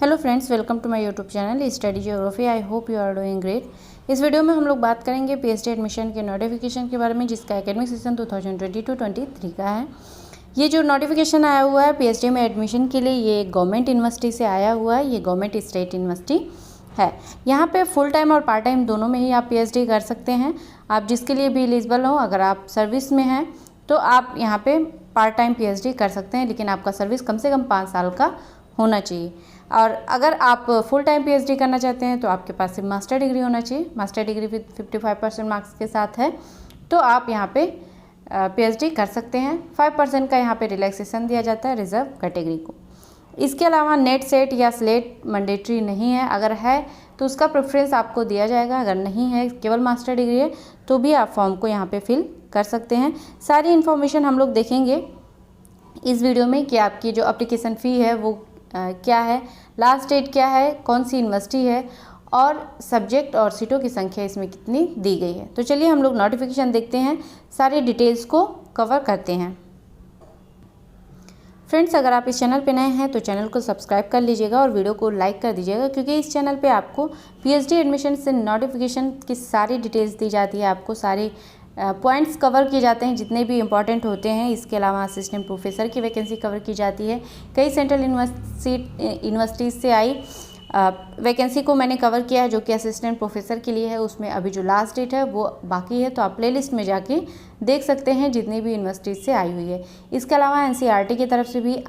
Hello friends, welcome to my YouTube channel study geography. I hope you are doing great. इस video में हम लोग बात करेंगे पीएचडी एडमिशन के नोटिफिकेशन के बारे में, जिसका एकेडमिक सेशन 2022-23 का है। ये जो नोटिफिकेशन आया हुआ है पीएचडी में एडमिशन के लिए, ये गवर्नमेंट यूनिवर्सिटी से आया हुआ है। ये गवर्नमेंट स्टेट यूनिवर्सिटी है। यहाँ पे फुल टाइम और पार्ट टाइम दोनों में ही आप पीएचडी कर सकते हैं। आप जिसके लिए भी एलिजिबल हो, अगर आप सर्विस में हैं तो आप यहाँ पे पार्ट टाइम पीएचडी कर सकते हैं, लेकिन आपका सर्विस कम से कम 5 साल का होना चाहिए। और अगर आप फुल टाइम पीएचडी करना चाहते हैं तो आपके पास सिर्फ मास्टर डिग्री होना चाहिए। मास्टर डिग्री विद 55% मार्क्स के साथ है तो आप यहाँ पे पीएचडी कर सकते हैं। 5% का यहाँ पे रिलैक्सेशन दिया जाता है रिजर्व कैटेगरी को। इसके अलावा नेट सेट या स्लेट मैंडेटरी नहीं है। अगर है तो उसका प्रेफरेंस आपको दिया जाएगा। अगर नहीं है, केवल मास्टर डिग्री है, तो भी आप फॉर्म को यहाँ पे फिल कर सकते हैं। सारी इन्फॉर्मेशन हम लोग देखेंगे इस वीडियो में कि आपकी जो एप्लीकेशन फ़ी है वो क्या है, लास्ट डेट क्या है, कौन सी यूनिवर्सिटी है और सब्जेक्ट और सीटों की संख्या इसमें कितनी दी गई है। तो चलिए हम लोग नोटिफिकेशन देखते हैं, सारी डिटेल्स को कवर करते हैं। फ्रेंड्स, अगर आप इस चैनल पे नए हैं तो चैनल को सब्सक्राइब कर लीजिएगा और वीडियो को लाइक कर दीजिएगा, क्योंकि इस चैनल पे आपको पीएचडी एडमिशन से नोटिफिकेशन की सारी डिटेल्स दी जाती है। आपको सारे पॉइंट्स कवर किए जाते हैं जितने भी इंपॉर्टेंट होते हैं। इसके अलावा असिस्टेंट प्रोफेसर की वैकेंसी कवर की जाती है। कई सेंट्रल यूनिवर्सिटीज़ से आई वैकेंसी को मैंने कवर किया है, जो कि असिस्टेंट प्रोफेसर के लिए है। उसमें अभी जो लास्ट डेट है वो बाकी है, तो आप प्लेलिस्ट में जाके देख सकते हैं जितनी भी यूनिवर्सिटीज़ से आई हुई है। इसके अलावा एनसीईआरटी की तरफ से भी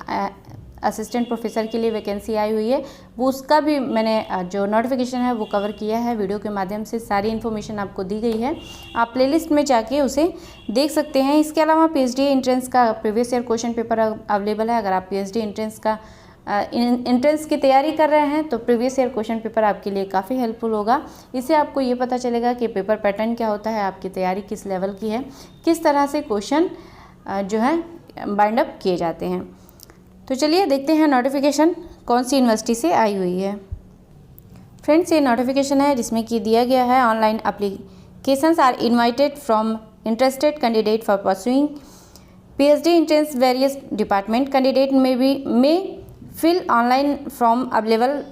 असिस्टेंट प्रोफेसर के लिए वैकेंसी आई हुई है, वो उसका भी मैंने जो नोटिफिकेशन है वो कवर किया है। वीडियो के माध्यम से सारी इन्फॉर्मेशन आपको दी गई है, आप प्लेलिस्ट में जाके उसे देख सकते हैं। इसके अलावा पीएचडी एंट्रेंस का previous year question paper available है। अगर आप पीएचडी एंट्रेंस की तैयारी कर रहे हैं तो प्रीवियस ईयर क्वेश्चन पेपर आपके लिए काफ़ी हेल्पफुल होगा। इससे आपको ये पता चलेगा कि पेपर पैटर्न क्या होता है, आपकी तैयारी किस लेवल की है, किस तरह से क्वेश्चन जो है बाइंड अप किए जाते हैं। तो चलिए देखते हैं नोटिफिकेशन कौन सी यूनिवर्सिटी से आई हुई है। फ्रेंड्स, ये नोटिफिकेशन है जिसमें कि दिया गया है online applications are invited from interested candidate for pursuing PhD entrance various department candidate में fill online form available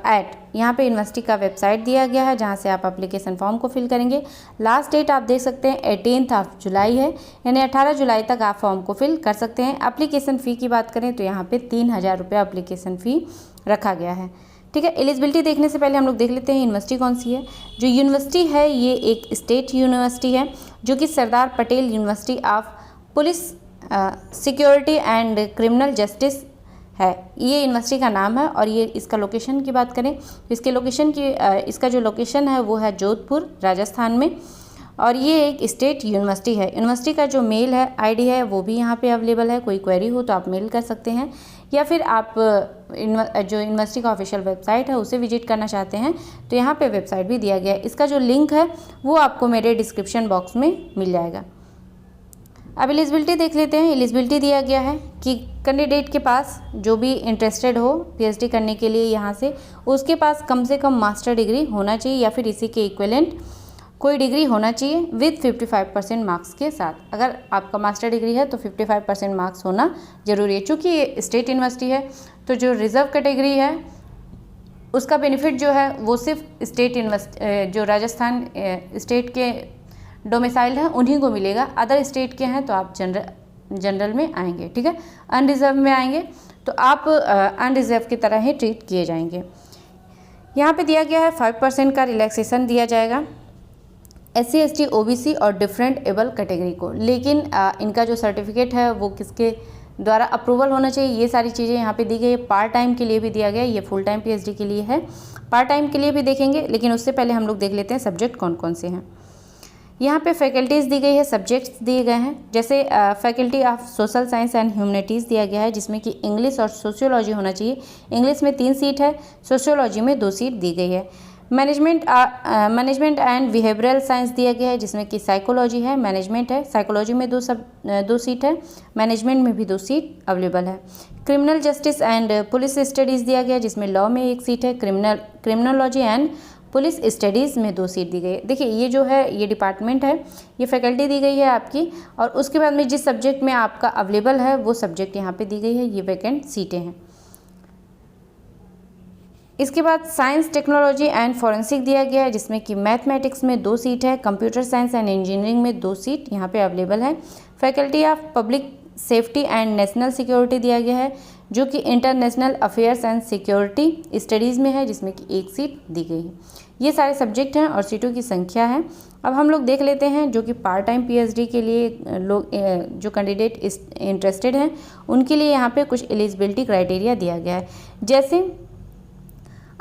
at. यहाँ पे यूनिवर्सिटी का वेबसाइट दिया गया है जहाँ से आप एप्लीकेशन फॉर्म को फिल करेंगे। लास्ट डेट आप देख सकते हैं 18 जुलाई है, यानी 18 जुलाई तक आप फॉर्म को फिल कर सकते हैं। एप्लीकेशन फ़ी की बात करें तो यहाँ पे 3000 रुपये एप्लीकेशन फ़ी रखा गया है। ठीक है, एलिजिबिलिटी देखने से पहले हम लोग देख लेते हैं यूनिवर्सिटी कौन सी है। जो यूनिवर्सिटी है ये एक स्टेट यूनिवर्सिटी है, जो कि Sardar Patel university of police security and criminal justice है, ये यूनिवर्सिटी का नाम है। और ये इसका लोकेशन की बात करें तो इसका जो लोकेशन है वो है जोधपुर, राजस्थान में। और ये एक स्टेट यूनिवर्सिटी है। यूनिवर्सिटी का जो मेल है आईडी है वो भी यहाँ पे अवेलेबल है। कोई क्वेरी हो तो आप मेल कर सकते हैं, या फिर आप जो यूनिवर्सिटी का ऑफिशियल वेबसाइट है उसे विजिट करना चाहते हैं तो यहाँ पे वेबसाइट भी दिया गया है। इसका जो लिंक है वो आपको मेरे डिस्क्रिप्शन बॉक्स में मिल जाएगा। अब एलिजिबिलिटी देख लेते हैं। एलिजिबिलिटी दिया गया है कि कैंडिडेट के पास जो भी इंटरेस्टेड हो पीएचडी करने के लिए यहाँ से, उसके पास कम से कम मास्टर डिग्री होना चाहिए या फिर इसी के इक्विवेलेंट कोई डिग्री होना चाहिए विद 55% मार्क्स के साथ। अगर आपका मास्टर डिग्री है तो 55% मार्क्स होना जरूरी है। चूँकि ये स्टेट यूनिवर्सिटी है तो जो रिजर्व कैटेगरी है उसका बेनिफिट जो है वो सिर्फ स्टेट यूनिवर्सिटी जो राजस्थान स्टेट के डोमिसाइल हैं उन्हीं को मिलेगा। अदर स्टेट के हैं तो आप जनरल में आएंगे। ठीक है, अनरिजर्व में आएंगे तो आप अनरिजर्व की तरह ही ट्रीट किए जाएंगे। यहाँ पे दिया गया है 5% का रिलैक्सेशन दिया जाएगा SC ST OBC और डिफरेंट एबल कैटेगरी को। लेकिन इनका जो सर्टिफिकेट है वो किसके द्वारा अप्रूवल होना चाहिए, ये सारी चीज़ें यहाँ पे दी गई है। पार्ट टाइम के लिए भी दिया गया है, ये फुल टाइम पीएचडी के लिए है, पार्ट टाइम के लिए भी देखेंगे। लेकिन उससे पहले हम लोग देख लेते हैं सब्जेक्ट कौन कौन से हैं। यहाँ पे फैकल्टीज़ दी गई है, सब्जेक्ट्स दिए गए हैं। जैसे faculty of social science and humanities दिया गया है, जिसमें कि इंग्लिश और सोशियोलॉजी होना चाहिए। इंग्लिश में 3 सीट है, सोशियोलॉजी में 2 सीट दी गई है। मैनेजमेंट एंड बिहेवियरल साइंस दिया गया है, जिसमें कि साइकोलॉजी है, मैनेजमेंट है। साइकोलॉजी में 2 सीट है, मैनेजमेंट में भी 2 सीट अवेलेबल है। Criminal justice and police studies दिया गया है, जिसमें लॉ में 1 सीट है, क्रिमिनोलॉजी एंड पुलिस स्टडीज़ में 2 सीट दी गई है। देखिए ये जो है ये डिपार्टमेंट है, ये फैकल्टी दी गई है आपकी, और उसके बाद में जिस सब्जेक्ट में आपका अवेलेबल है वो सब्जेक्ट यहाँ पे दी गई है, ये वैकेंट सीटें हैं। इसके बाद साइंस टेक्नोलॉजी एंड फॉरेंसिक दिया गया है, जिसमें कि मैथमेटिक्स में 2 सीट है, कंप्यूटर साइंस एंड इंजीनियरिंग में 2 सीट यहाँ पे अवेलेबल है। Faculty of public safety and national security दिया गया है, जो कि international affairs and security studies में है, जिसमें कि 1 सीट दी गई है। ये सारे सब्जेक्ट हैं और सीटों की संख्या है। अब हम लोग देख लेते हैं जो कि पार्ट टाइम पीएचडी के लिए लोग जो कैंडिडेट इंटरेस्टेड हैं उनके लिए यहाँ पे कुछ एलिजिबिलिटी क्राइटेरिया दिया गया है। जैसे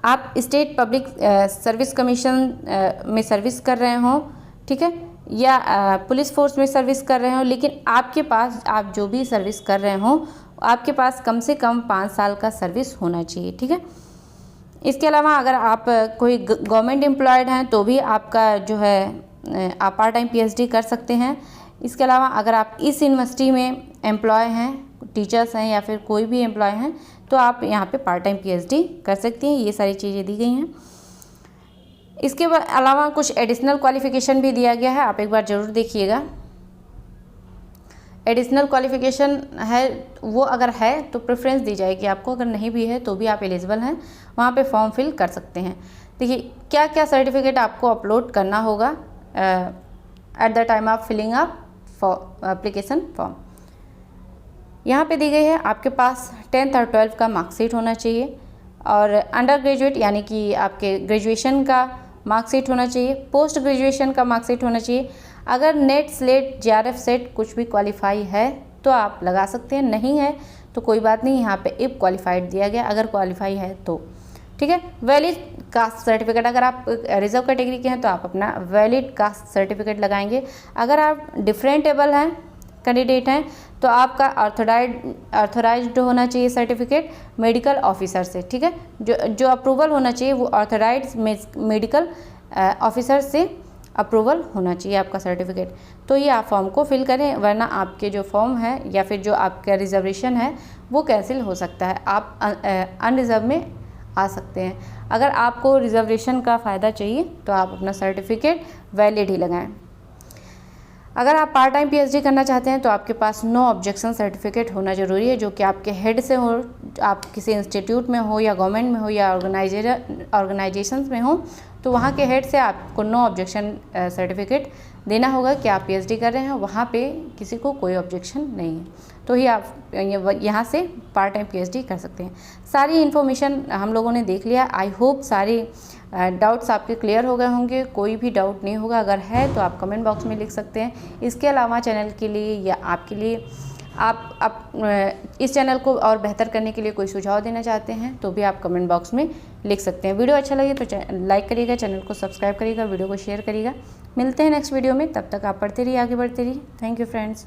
आप स्टेट पब्लिक सर्विस कमीशन में सर्विस कर रहे हों, ठीक है, या पुलिस फोर्स में सर्विस कर रहे हो, लेकिन आपके पास आप जो भी सर्विस कर रहे हो आपके पास कम से कम 5 साल का सर्विस होना चाहिए, ठीक है। इसके अलावा अगर आप कोई गवर्नमेंट एम्प्लॉयड हैं तो भी आपका जो है आप पार्ट टाइम पीएचडी कर सकते हैं। इसके अलावा अगर आप इस यूनिवर्सिटी में एम्प्लॉय हैं, टीचर्स हैं या फिर कोई भी एम्प्लॉय हैं तो आप यहाँ पे पार्ट टाइम पीएचडी कर सकती हैं। ये सारी चीज़ें दी गई हैं। इसके अलावा कुछ एडिशनल क्वालिफ़िकेशन भी दिया गया है, आप एक बार ज़रूर देखिएगा। एडिशनल क्वालिफ़िकेशन है वो अगर है तो प्रेफरेंस दी जाएगी आपको, अगर नहीं भी है तो भी आप एलिजिबल हैं, वहाँ पे फॉर्म फिल कर सकते हैं। देखिए क्या क्या सर्टिफिकेट आपको अपलोड करना होगा at the time of filling up application form. यहाँ पे दी गई है आपके पास 10th और 12th का मार्कशीट होना चाहिए, और अंडर ग्रेजुएट यानी कि आपके ग्रेजुएशन का मार्कशीट होना चाहिए, पोस्ट ग्रेजुएशन का मार्कशीट होना चाहिए। अगर नेट स्लेट जेआरएफ सेट कुछ भी क्वालिफाई है तो आप लगा सकते हैं, नहीं है तो कोई बात नहीं, यहाँ पे इफ क्वालिफाइड दिया गया, अगर क्वालिफाई है तो, ठीक है। वैलिड कास्ट सर्टिफिकेट, अगर आप रिजर्व कैटेगरी के हैं तो आप अपना वैलिड कास्ट सर्टिफिकेट लगाएंगे। अगर आप डिफरेंटेबल हैं कैंडिडेट हैं तो आपका ऑथराइज्ड होना चाहिए सर्टिफिकेट मेडिकल ऑफिसर से, ठीक है। जो अप्रूवल होना चाहिए वो ऑथराइज्ड मेडिकल ऑफिसर से अप्रूवल होना चाहिए आपका सर्टिफिकेट। तो ये आप फॉर्म को फिल करें, वरना आपके जो फॉर्म है या फिर जो आपका रिजर्वेशन है वो कैंसिल हो सकता है, आप अनरिजर्व में आ सकते हैं। अगर आपको रिजर्वेशन का फ़ायदा चाहिए तो आप अपना सर्टिफिकेट वैलिड ही लगाएं। अगर आप पार्ट टाइम पीएचडी करना चाहते हैं तो आपके पास नो ऑब्जेक्शन सर्टिफिकेट होना ज़रूरी है, जो कि आपके हेड से हो, आप किसी इंस्टीट्यूट में हो या गवर्नमेंट में हो या ऑर्गेनाइजेशंस में हो, तो वहाँ के हेड से आपको नो ऑब्जेक्शन सर्टिफिकेट देना होगा कि आप पीएचडी कर रहे हैं, वहाँ पे किसी को कोई ऑब्जेक्शन नहीं है, तो ही आप यहाँ से पार्ट टाइम पीएचडी कर सकते हैं। सारी इन्फॉर्मेशन हम लोगों ने देख लिया। आई होप सारे डाउट्स आपके क्लियर हो गए होंगे, कोई भी डाउट नहीं होगा। अगर है तो आप कमेंट बॉक्स में लिख सकते हैं। इसके अलावा चैनल के लिए या आपके लिए आप इस चैनल को और बेहतर करने के लिए कोई सुझाव देना चाहते हैं तो भी आप कमेंट बॉक्स में लिख सकते हैं। वीडियो अच्छा लगे तो लाइक करिएगा, चैनल को सब्सक्राइब करिएगा, वीडियो को शेयर करिएगा। मिलते हैं नेक्स्ट वीडियो में, तब तक आप पढ़ते रहिए, आगे बढ़ते रहिए। Thank you friends.